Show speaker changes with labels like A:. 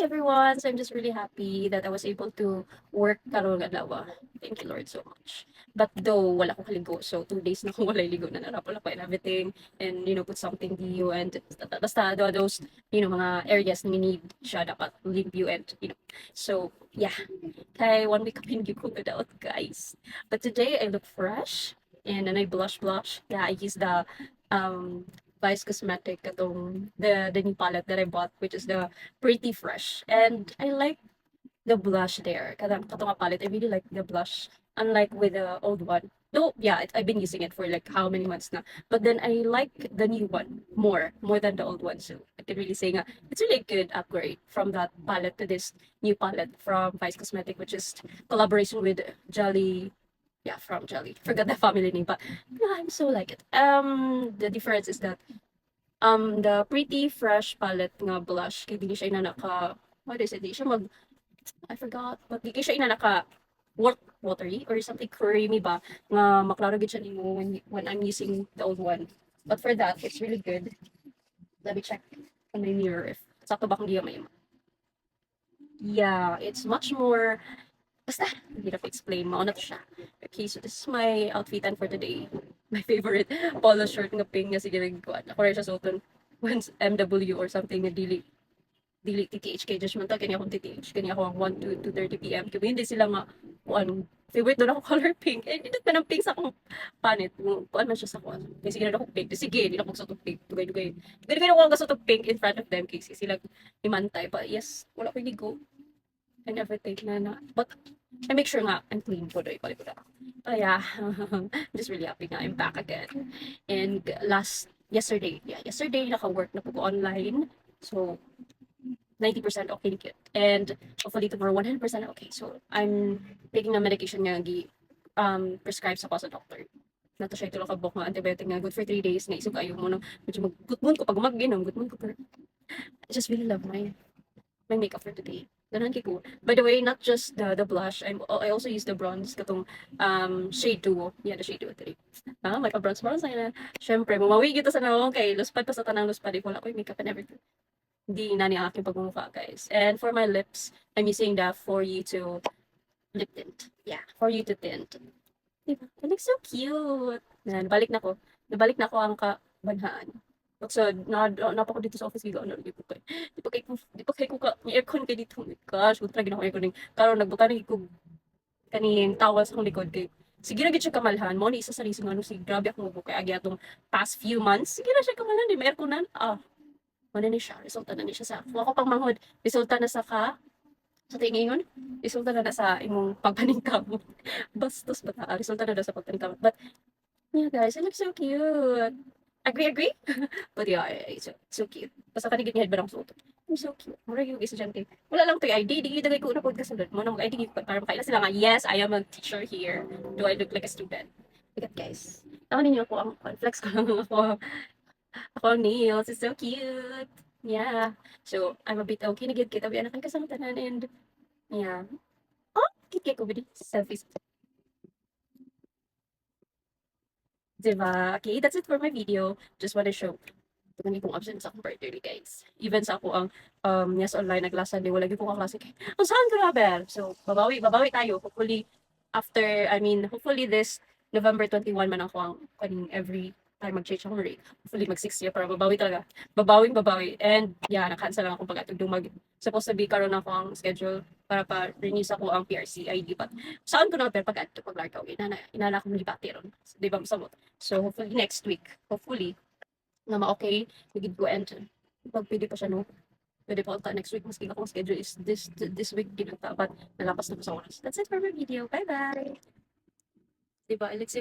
A: everyone! So I'm just really happy that I was able to work karon adlaw. Thank you Lord so much. But though wala ko kaligo, so 2 days na akong wala ligo na narapol ako and everything and put something dio and basta those mga areas na need siya dapat limpyo and So yeah, kay 1 week kami hindi ko out guys. But today I look fresh and then I blush. Yeah, I use the um Vice Cosmetic katong the new palette that I bought, which is the Pretty Fresh. And I like the blush there. Katong nga palette, I really like the blush. Unlike with the old one. Though, yeah, I've been using it for like how many months now. But then I like the new one more than the old one. So I can really say nga, it's really a good upgrade from that palette to this new palette from Vice Cosmetic, which is collaboration with Jolly, yeah, from Jelly. Forgot the family name, but yeah, I'm so like it. The difference is that the Pretty Fresh palette nga blush, kay dili siya ina naka, what is it? Di siya mag, I forgot, but di kay siya ina naka watery or something creamy ba nga maklaro gid siya nimo when I'm using the old one. But for that, it's really good. Let me check on my mirror if sakto ba kung di may. Yeah, it's much more. Basta, hindi na explain. Mauna to siya. Okay, so this is my outfitan for today. My favorite polo shirt nga pink nga sige nagkuhan. Ako rin siya suoton once MW or something na dili TTH kay judgment kanya akong TTH kanya ako ang 1 to 2:30 PM kaya hindi sila nga kuan favorite doon ako color pink eh hindi pa ng pink sa akong panit kuan man siya sa kuan kasi sige na ako pink sige hindi na ako sa pink dugay ako ang gasot pink in front of them kasi sila imantay pa yes wala ko go and everything na but I make sure nga I'm clean po doy balik ko na. But yeah, I'm just really happy nga I'm back again. And yesterday naka-work na po ko online. So 90% okay na gyud. And hopefully tomorrow 100% okay. So I'm taking a medication nga prescribed sa ko sa doctor. Nato siya ito nakabok nga antibiotic nga good for 3 days nga isog ayo mo no medyo maggutmon ko pag mag-inom gutmon ko pero I just really love my makeup for today. Ganun kay ko. By the way, not just the blush. I also use the bronze katong shade duo. Yeah, the shade duo 3. May pa-bronze na. Syempre, mamawi kita sa naong kay luspad pa sa tanang luspad wala ko yung makeup and everything. Hindi na ni aking pagmumukha, guys. And for my lips, I'm using the For You to lip tint. Yeah, For You to tint. Diba? It looks so cute. Nabalik na ko. Nabalik na ko ang kabanhaan. So, na pa ko dito sa office giga ano di ko kay. Di pa kay ko ka may aircon kay dito. Oh my gosh, ultra gina ko aircon ning karon nagbuta ning ko kaning towel sa akong likod kay sige na gid siya kamalhan mo ni isa sa reason ano si grabe ako mo kay agi atong past few months sige na siya kamalhan di may aircon na mo na ni siya resulta na ni siya sa ako pang manghod resulta na sa tingingon resulta na sa imong pagpaningkamot bastos bata resulta na sa pagpaningkamot but yeah guys it looks so cute. Agree? But yeah, it's so cute. Basta kanigit ni head ba ng suot. I'm so cute. Mura yung estudyante. Wala lang to yung ID. Di dagay ko na podcast ulit. Mo na mag-ID para makaila sila nga, yes, I am a teacher here. Do I look like a student? Look at guys. Ako ninyo ako ang flex ko lang ako. Ako ang nails. It's so cute. Yeah. So, I'm a bit okay. Nagid kita. Biyan na kang kasamtanan and yeah. Oh, kit ko ba selfies. Diba? Okay, that's it for my video. Just wanna show kung kong absent sa akong birthday guys. Even sa ako ang yes online naglasan di wala gyud ko ka klase kay. Ang saan grabe. So babawi tayo. Hopefully this November 21 man ako ang kaning every time mag-change akong rate. Hopefully mag 6 year para babawi talaga. Babawi. And yeah, na-cancel lang ako pag dumag. Supposed to be karon ako ang schedule para pa renew sa ko ang PRC ID but saan ko na pero pag adto pag larkaw inana ko gibati ron. Di ba masabot. So hopefully next week. Hopefully na ma-okay, higit ko and pag pwede pa siya no, pwede pa ta next week maski akong schedule is this week ginata but nalapas na ko sa oras. That's it for my video. Bye bye. Diba, Alex,